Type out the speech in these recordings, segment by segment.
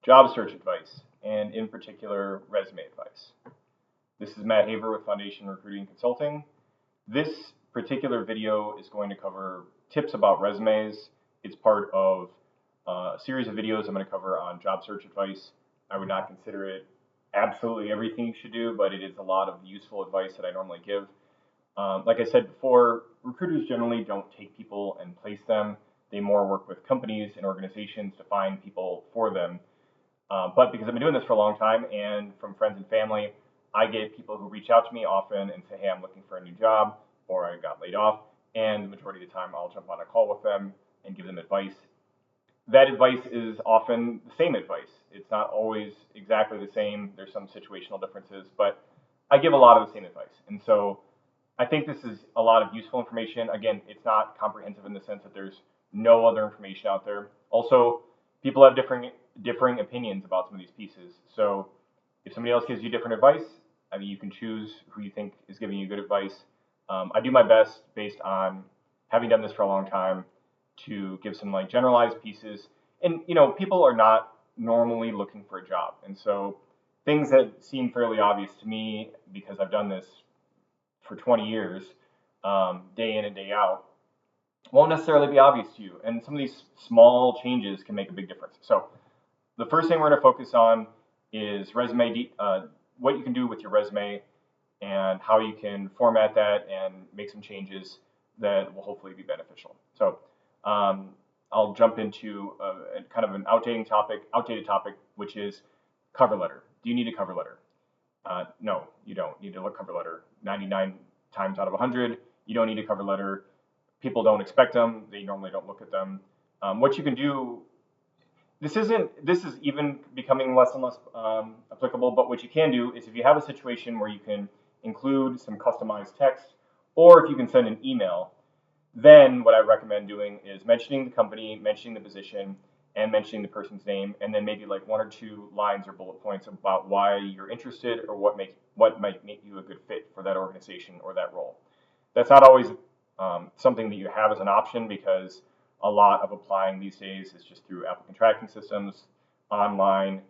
job search advice, and in particular, resume advice. This is Matt Haver with Foundation Recruiting Consulting. This particular video is going to cover tips about resumes. It's part of a series of videos I'm going to cover on job search advice. I would not consider it absolutely everything you should do, but it is a lot of useful advice that I normally give. Like I said before, recruiters generally don't take people and place them. They more work with companies and organizations to find people for them. But because I've been doing this for a long time and from friends and family, I get people who reach out to me often and say, hey, I'm looking for a new job or I got laid off. And the majority of the time, I'll jump on a call with them and give them advice. That advice is often the same advice. It's not always exactly the same. There's some situational differences, but I give a lot of the same advice. And so I think this is a lot of useful information. Again, it's not comprehensive in the sense that there's no other information out there. Also, people have differing opinions about some of these pieces. So if somebody else gives you different advice, I mean, you can choose who you think is giving you good advice. I do my best based on having done this for a long time to give some like generalized pieces. And people are not normally looking for a job, and so things that seem fairly obvious to me because I've done this for 20 years, day in and day out, won't necessarily be obvious to you. And some of these small changes can make a big difference. So the first thing we're going to focus on is what you can do with your resume and how you can format that and make some changes that will hopefully be beneficial. So I'll jump into a kind of an outdated topic, which is cover letter. Do you need a cover letter? No, you don't need a cover letter. 99 times out of 100, you don't need a cover letter. People don't expect them. They normally don't look at them. What you can do, this is even becoming less and less applicable, but what you can do is if you have a situation where you can include some customized text, or if you can send an email, then what I recommend doing is mentioning the company, mentioning the position, and mentioning the person's name, and then maybe like one or two lines or bullet points about why you're interested or what might make you a good fit for that organization or that role. That's not always something that you have as an option because a lot of applying these days is just through applicant tracking systems, online,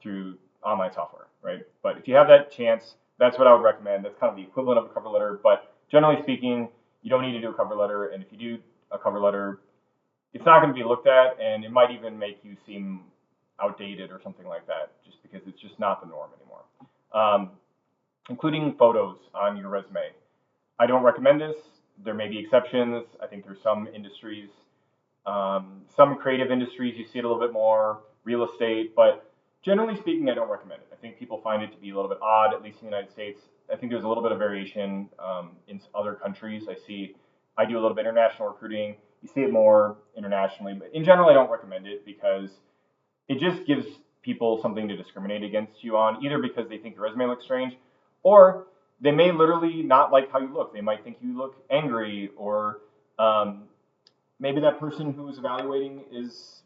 through online software, right? But if you have that chance, that's what I would recommend. That's kind of the equivalent of a cover letter, but generally speaking, you don't need to do a cover letter, and if you do a cover letter, it's not going to be looked at, and it might even make you seem outdated or something like that, just because it's just not the norm anymore. Including photos on your resume. I don't recommend this. There may be exceptions. I think there's some industries, some creative industries, you see it a little bit more, real estate, but generally speaking, I don't recommend it. I think people find it to be a little bit odd, at least in the United States. I think there's a little bit of variation in other countries. I do a little bit of international recruiting. You see it more internationally, but in general, I don't recommend it because it just gives people something to discriminate against you on, either because they think your resume looks strange, or they may literally not like how you look. They might think you look angry, or maybe that person who is evaluating is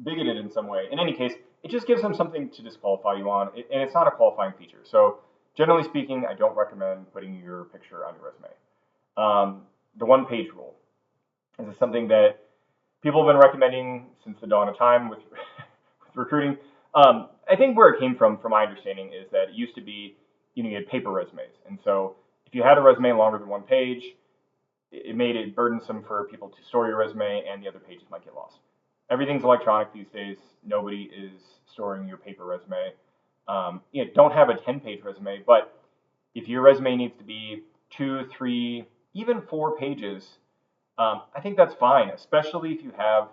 bigoted in some way. In any case, it just gives them something to disqualify you on, and it's not a qualifying feature. So generally speaking, I don't recommend putting your picture on your resume. The one-page rule. This is something that people have been recommending since the dawn of time with recruiting. I think where it came from my understanding, is that it used to be you had paper resumes, and so if you had a resume longer than one page, it made it burdensome for people to store your resume, and the other pages might get lost. Everything's electronic these days. Nobody is storing your paper resume. Don't have a 10-page resume, but if your resume needs to be 2, 3, even 4 pages, I think that's fine, especially if you have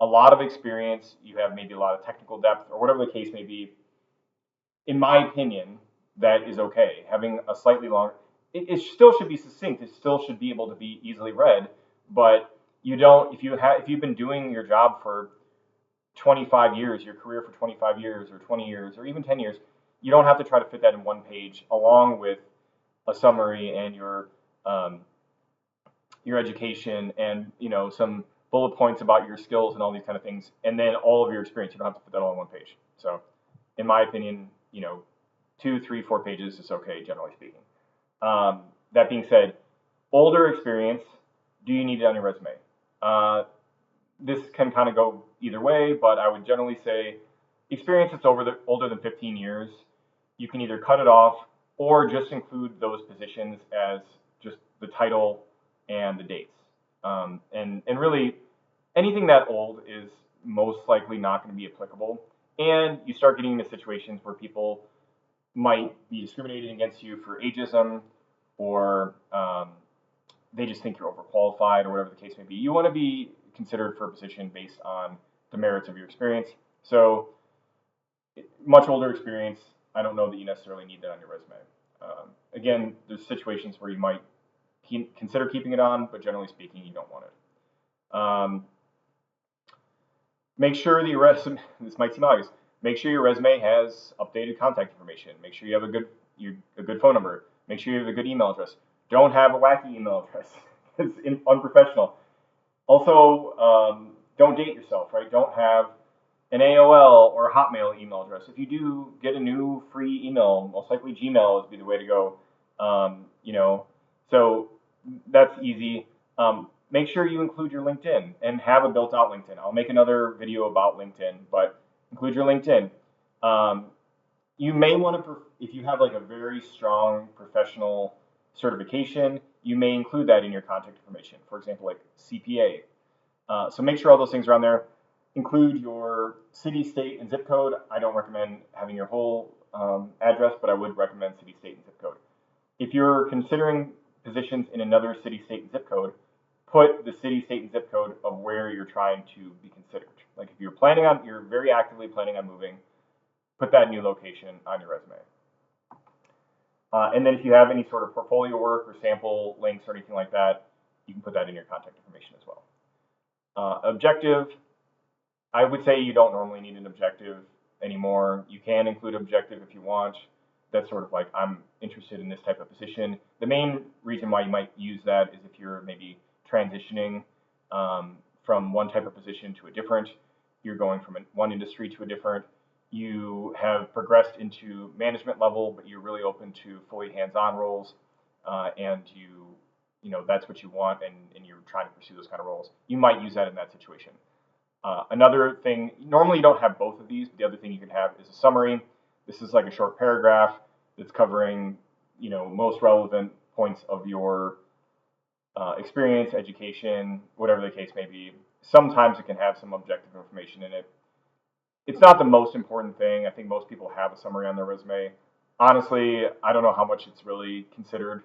a lot of experience, you have maybe a lot of technical depth, or whatever the case may be. In my opinion, that is okay. Having a slightly longer, it still should be succinct. It still should be able to be easily read, but you don't. If you've been doing your job for 25 years, your career for 25 years, or 20 years, or even 10 years, you don't have to try to fit that in one page, along with a summary and your education and some bullet points about your skills and all these kind of things, and then all of your experience. You don't have to put that all on one page. So, in my opinion, 2, 3, 4 pages is okay, generally speaking. That being said, older experience, do you need it on your resume? This can kind of go either way, but I would generally say experience that's older than 15 years, you can either cut it off or just include those positions as just the title and the dates. And really, anything that old is most likely not going to be applicable. And you start getting into situations where people might be discriminating against you for ageism, or they just think you're overqualified, or whatever the case may be. You want to be considered for a position based on the merits of your experience. So, much older experience, I don't know that you necessarily need that on your resume. Again, there's situations where you might consider keeping it on, but generally speaking, you don't want it. Make sure the resume, this might seem obvious, make sure your resume has updated contact information. Make sure you have a good phone number. Make sure you have a good email address. Don't have a wacky email address. It's unprofessional. Also, don't date yourself, right? Don't have an AOL or a Hotmail email address. If you do, get a new free email. Most likely Gmail would be the way to go. So that's easy. Make sure you include your LinkedIn and have a built-out LinkedIn. I'll make another video about LinkedIn, but include your LinkedIn. You may want to, if you have like a very strong professional certification, you may include that in your contact information. For example, like CPA. So make sure all those things are on there. Include your city, state, and zip code. I don't recommend having your whole address, but I would recommend city, state, and zip code. If you're considering positions in another city, state, and zip code, put the city, state, and zip code of where you're trying to be considered. Like if you're very actively planning on moving, put that new location on your resume. And then if you have any sort of portfolio work or sample links or anything like that, you can put that in your contact information as well. Objective, I would say you don't normally need an objective anymore. You can include objective if you want. That's sort of like, I'm interested in this type of position. The main reason why you might use that is if you're maybe transitioning from one type of position to a different. You're going from one industry to a different. You have progressed into management level, but you're really open to fully hands-on roles, and you know that's what you want, and you're trying to pursue those kind of roles. You might use that in that situation. Another thing, normally you don't have both of these, but the other thing you can have is a summary. This is like a short paragraph that's covering, most relevant points of your experience, education, whatever the case may be. Sometimes it can have some objective information in it. It's not the most important thing. I think most people have a summary on their resume. Honestly, I don't know how much it's really considered.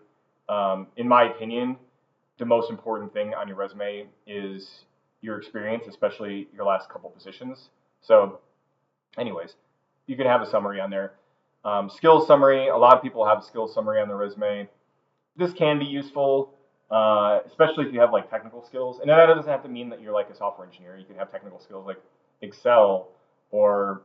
In my opinion, the most important thing on your resume is your experience, especially your last couple positions. So anyways, you can have a summary on there. Skills summary, a lot of people have a skills summary on their resume. This can be useful, especially if you have like technical skills. And that doesn't have to mean that you're like a software engineer. You can have technical skills like Excel, or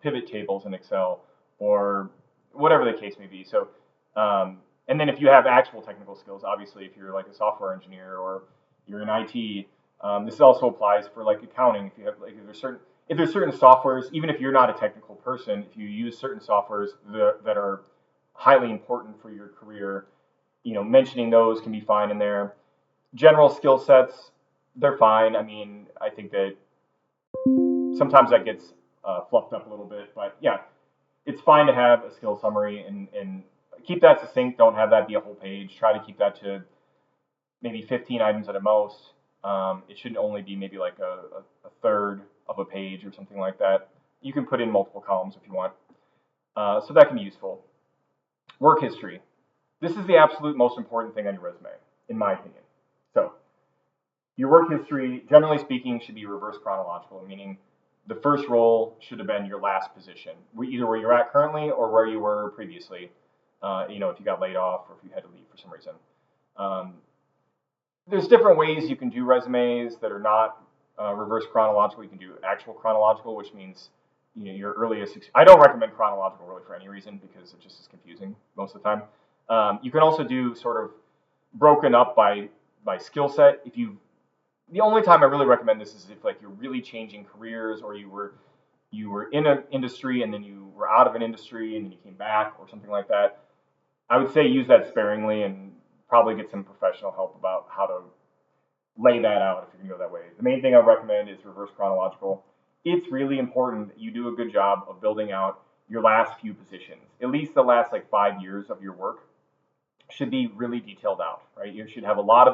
pivot tables in Excel, or whatever the case may be. So, and then if you have actual technical skills, obviously, if you're like a software engineer or you're in IT, this also applies for like accounting. If you have like if there's certain softwares, even if you're not a technical person, if you use certain softwares that are highly important for your career, mentioning those can be fine in there. General skill sets, they're fine. I mean, I think that sometimes that gets fluffed up a little bit, but yeah, it's fine to have a skill summary and keep that succinct. Don't have that be a whole page. Try to keep that to maybe 15 items at a most. It shouldn't only be maybe like a third of a page or something like that. You can put in multiple columns if you want. So that can be useful. Work history. This is the absolute most important thing on your resume, in my opinion. So your work history, generally speaking, should be reverse chronological, meaning the first role should have been your last position, either where you're at currently or where you were previously. If you got laid off or if you had to leave for some reason. There's different ways you can do resumes that are not reverse chronological. You can do actual chronological, which means your earliest. I don't recommend chronological really for any reason because it just is confusing most of the time. You can also do sort of broken up by skill set. The only time I really recommend this is if like you're really changing careers, or you were in an industry and then you were out of an industry and then you came back or something like that. I would say use that sparingly and probably get some professional help about how to lay that out if you're gonna go that way. The main thing I recommend is reverse chronological. it's really important that you do a good job of building out your last few positions. At least the last like 5 years of your work should be really detailed out, right? You should have a lot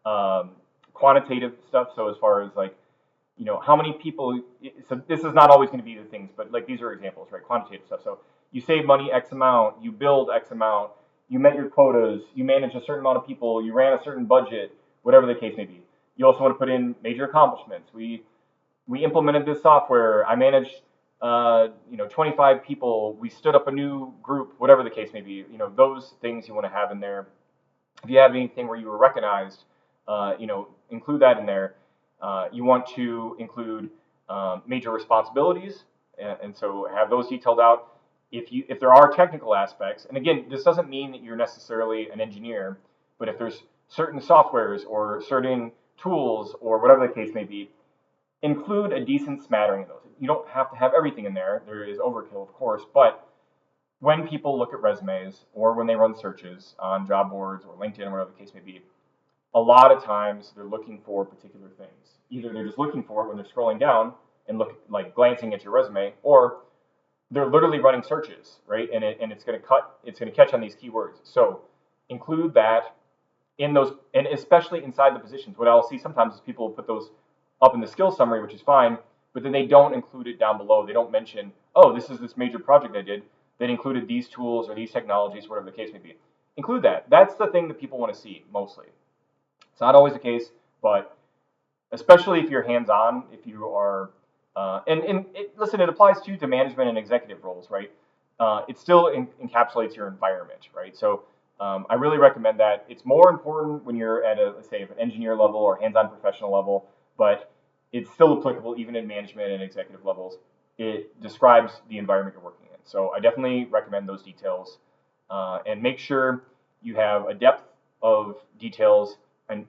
of quantitative stuff. So as far as like, how many people, so this is not always going to be the things, but like these are examples, right? Quantitative stuff. So you save money X amount, you build X amount, you met your quotas, you manage a certain amount of people, you ran a certain budget, whatever the case may be. You also want to put in major accomplishments. We implemented this software. I managed 25 people. We stood up a new group, whatever the case may be. Those things you want to have in there. If you have anything where you were recognized, include that in there. You want to include major responsibilities, and so have those detailed out. If there are technical aspects, and again, this doesn't mean that you're necessarily an engineer, but if there's certain softwares or certain tools or whatever the case may be, include a decent smattering of those. You don't have to have everything in there. There is overkill, of course, but when people look at resumes or when they run searches on job boards or LinkedIn or whatever the case may be, a lot of times they're looking for particular things. Either they're just looking for it when they're scrolling down and glancing at your resume, or they're literally running searches, right? And it's going to catch on these keywords. So include that in those, and especially inside the positions. What I'll see sometimes is people put those up in the skill summary, which is fine, but then they don't include it down below. They don't mention, oh, this is this major project I did that included these tools or these technologies, whatever the case may be. Include that. That's the thing that people want to see mostly. It's not always the case, but especially if you're hands-on, if you are, listen, it applies to management and executive roles, right? It still encapsulates your environment, right? So I really recommend that. It's more important when you're at let's say, an engineer level or hands-on professional level, but it's still applicable even in management and executive levels. It describes the environment you're working in. So I definitely recommend those details, and make sure you have a depth of details and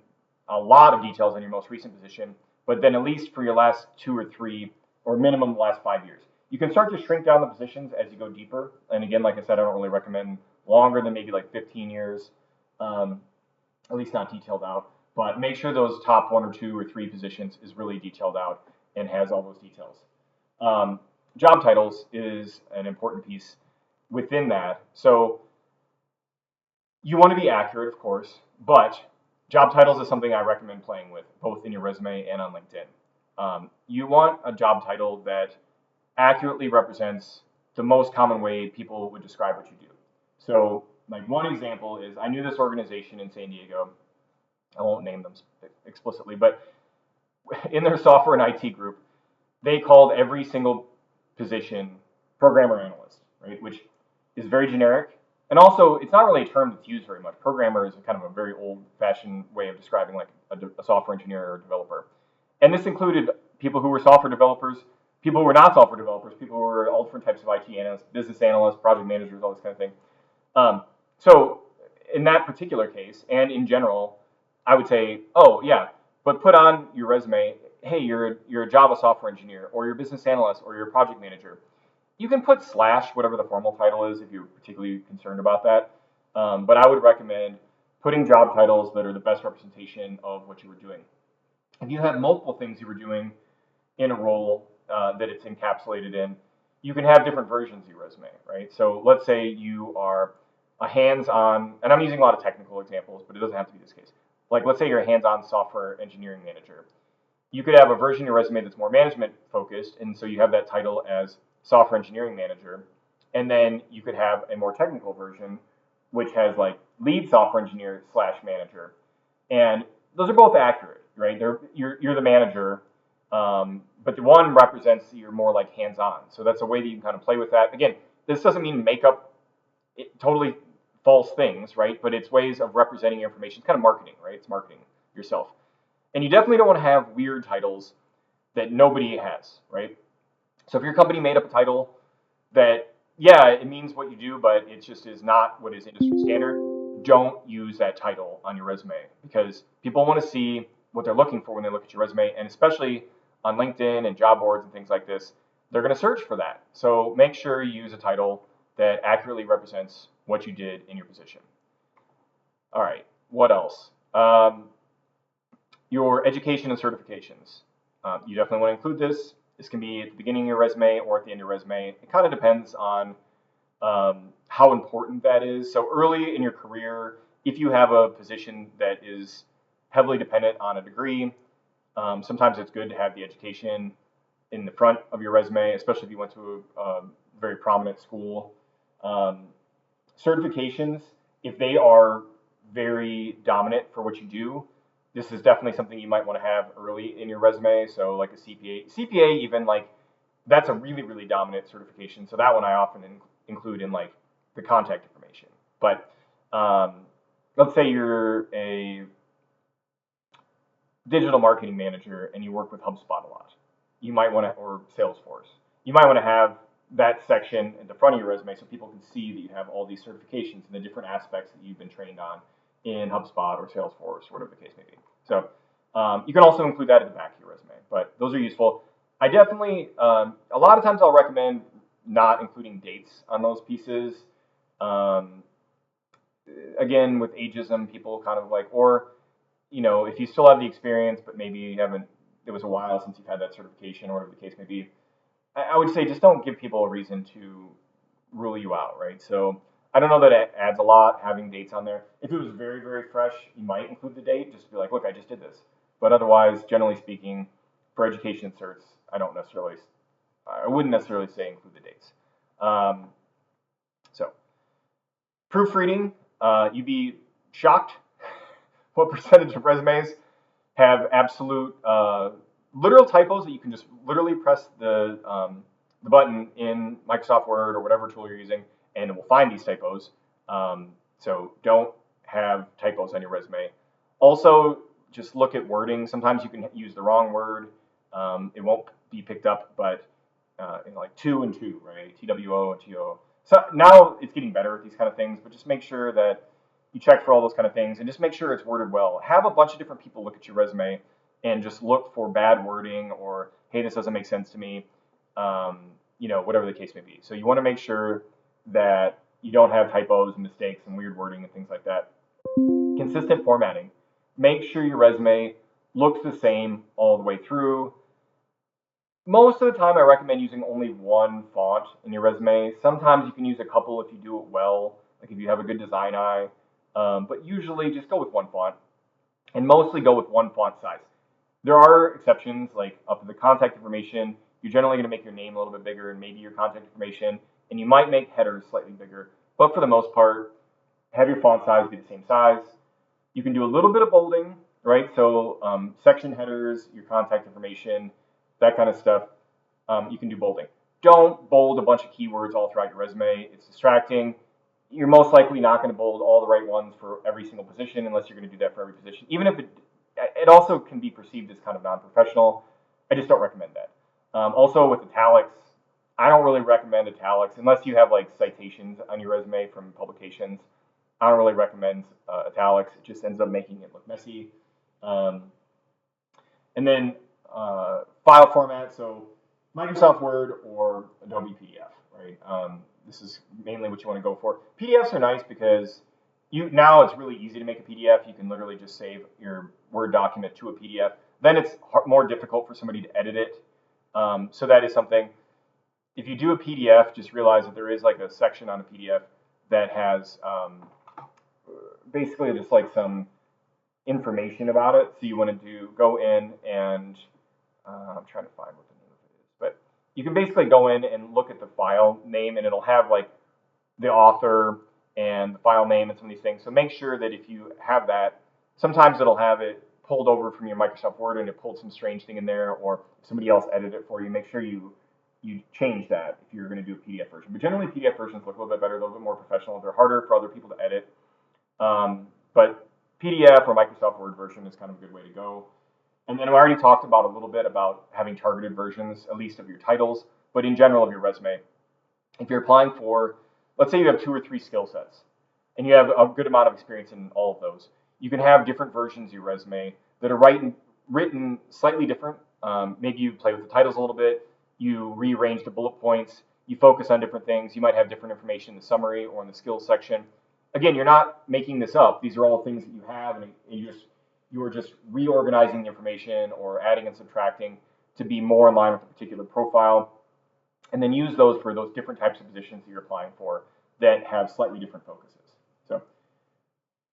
a lot of details on your most recent position, but then at least for your last 2 or 3, or minimum the last 5 years. You can start to shrink down the positions as you go deeper. And again, like I said, I don't really recommend longer than maybe like 15 years, at least not detailed out. But make sure those top 1 or 2 or 3 positions is really detailed out and has all those details. Job titles is an important piece within that. So you want to be accurate, of course, but job titles is something I recommend playing with, both in your resume and on LinkedIn. You want a job title that accurately represents the most common way people would describe what you do. So, like one example is, I knew this organization in San Diego. I won't name them explicitly, but in their software and IT group, they called every single position programmer analyst, right? Which is very generic. And also, it's not really a term that's used very much. Programmer is kind of a very old-fashioned way of describing like a software engineer or a developer. And this included people who were software developers, people who were not software developers, people who were all different types of IT analysts, business analysts, project managers, all this kind of thing. So in that particular case, and in general, I would say, oh yeah, but put on your resume, hey, you're a Java software engineer, or you're a business analyst, or you're a project manager. You can put / whatever the formal title is if you're particularly concerned about that. But I would recommend putting job titles that are the best representation of what you were doing. If you have multiple things you were doing in a role that it's encapsulated in, you can have different versions of your resume, right? So let's say you are a hands-on, and I'm using a lot of technical examples, but it doesn't have to be this case. Like let's say you're a hands-on software engineering manager. You could have a version of your resume that's more management focused, and so you have that title as software engineering manager. And then you could have a more technical version, which has like lead software engineer / manager. And those are both accurate, right? You're the manager, but the one represents you're more like hands-on. So that's a way that you can kind of play with that. Again, this doesn't mean make up totally false things, right? But it's ways of representing your information. It's kind of marketing, right? It's marketing yourself. And you definitely don't want to have weird titles that nobody has, right? So if your company made up a title that, yeah, it means what you do, but it just is not what is industry standard, don't use that title on your resume, because people want to see what they're looking for when they look at your resume, and especially on LinkedIn and job boards and things like this, they're going to search for that. So make sure you use a title that accurately represents what you did in your position. All right, what else? Your education and certifications. You definitely want to include this. This can be at the beginning of your resume or at the end of your resume. It kind of depends on how important that is. So early in your career, if you have a position that is heavily dependent on a degree, sometimes it's good to have the education in the front of your resume, especially if you went to a very prominent school. Um, Certifications, if they are very dominant for what you do, this is definitely something you might want to have early in your resume. So like a CPA even like that's a really, really dominant certification. So that one I often include in like the contact information. But um, let's say you're a digital marketing manager and you work with HubSpot a lot. You might want to, or Salesforce, you might want to have that section at the front of your resume so people can see that you have all these certifications and the different aspects that you've been trained on in HubSpot or Salesforce or whatever the case may be. So you can also include that at the back of your resume, but those are useful. I definitely, a lot of times I'll recommend not including dates on those pieces. Um, Again, with ageism, people kind of like, or if you still have the experience, but maybe you haven't, it was a while since you've had that certification or whatever the case may be, I would say just don't give people a reason to rule you out, right? So I don't know that it adds a lot having dates on there. If it was very, very fresh, you might include the date, just to be like, look, I just did this. But otherwise, generally speaking, for education certs, I wouldn't necessarily say include the dates. Um, so proofreading, you'd be shocked what percentage of resumes have absolute literal typos that you can just literally press the button in Microsoft Word or whatever tool you're using, and it will find these typos. So don't have typos on your resume. Also, just look at wording. Sometimes you can use the wrong word. It won't be picked up, but in like two and two, right? TWO and TO. So now it's getting better with these kind of things, but just make sure that you check for all those kind of things and just make sure it's worded well. Have a bunch of different people look at your resume and just look for bad wording or, hey, this doesn't make sense to me, whatever the case may be. So you want to make sure that you don't have typos and mistakes and weird wording and things like that. Consistent formatting. Make sure your resume looks the same all the way through. Most of the time, I recommend using only one font in your resume. Sometimes you can use a couple if you do it well, like if you have a good design eye. But usually, just go with one font, and mostly go with one font size. There are exceptions, like up to the contact information. You're generally going to make your name a little bit bigger, and maybe your contact information, and you might make headers slightly bigger. But for the most part, have your font size be the same size. You can do a little bit of bolding, right? So section headers, your contact information, that kind of stuff, you can do bolding. Don't bold a bunch of keywords all throughout your resume. It's distracting. You're most likely not going to bold all the right ones for every single position unless you're going to do that for every position. Even if it also can be perceived as kind of non-professional. I just don't recommend that. Also with italics, I don't really recommend italics unless you have like citations on your resume from publications. I don't really recommend italics. It just ends up making it look messy. Um, and then file format, so Microsoft Word or Adobe PDF, right? This is mainly what you want to go for. PDFs are nice because now it's really easy to make a PDF. You can literally just save your Word document to a PDF. Then it's more difficult for somebody to edit it. So that is something. If you do a PDF, just realize that there is like a section on a PDF that has basically just like some information about it. So you want to go in and I'm trying to find what the name of it is, but you can basically go in and look at the file name, and it'll have like the author and the file name and some of these things. So make sure that if you have that, sometimes it'll have it pulled over from your Microsoft Word and it pulled some strange thing in there, or somebody else edited it for you. Make sure you change that if you're going to do a PDF version. But generally, PDF versions look a little bit better, a little bit more professional. They're harder for other people to edit, but PDF or Microsoft Word version is kind of a good way to go. And then I already talked about a little bit about having targeted versions, at least of your titles, but in general of your resume. If you're applying for, let's say you have 2 or 3 skill sets, and you have a good amount of experience in all of those, you can have different versions of your resume that are written slightly different. Maybe you play with the titles a little bit, you rearrange the bullet points, you focus on different things, you might have different information in the summary or in the skills section. Again, you're not making this up. These are all things that you have, and you are just reorganizing the information or adding and subtracting. to be more in line with a particular profile, and then use those for those different types of positions that you're applying for that have slightly different focuses. So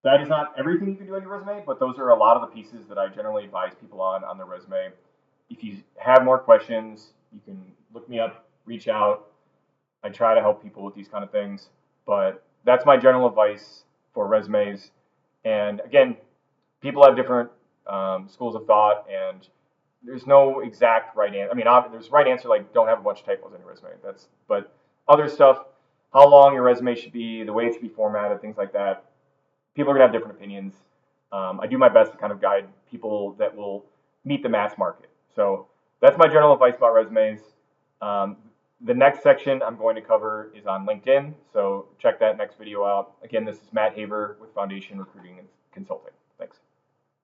that is not everything you can do on your resume, but those are a lot of the pieces that I generally advise people on their resume. If you have more questions, you can look me up, reach out. I try to help people with these kind of things, but that's my general advice for resumes. And again, people have different schools of thought, and there's no exact right answer. I mean, there's right answer like don't have a bunch of typos on your resume. But other stuff, how long your resume should be, the way it should be formatted, things like that. People are gonna have different opinions. I do my best to kind of guide people that will meet the mass market. So that's my general advice about resumes. The next section I'm going to cover is on LinkedIn, so check that next video out. Again, this is Matt Haver with Foundation Recruiting and Consulting.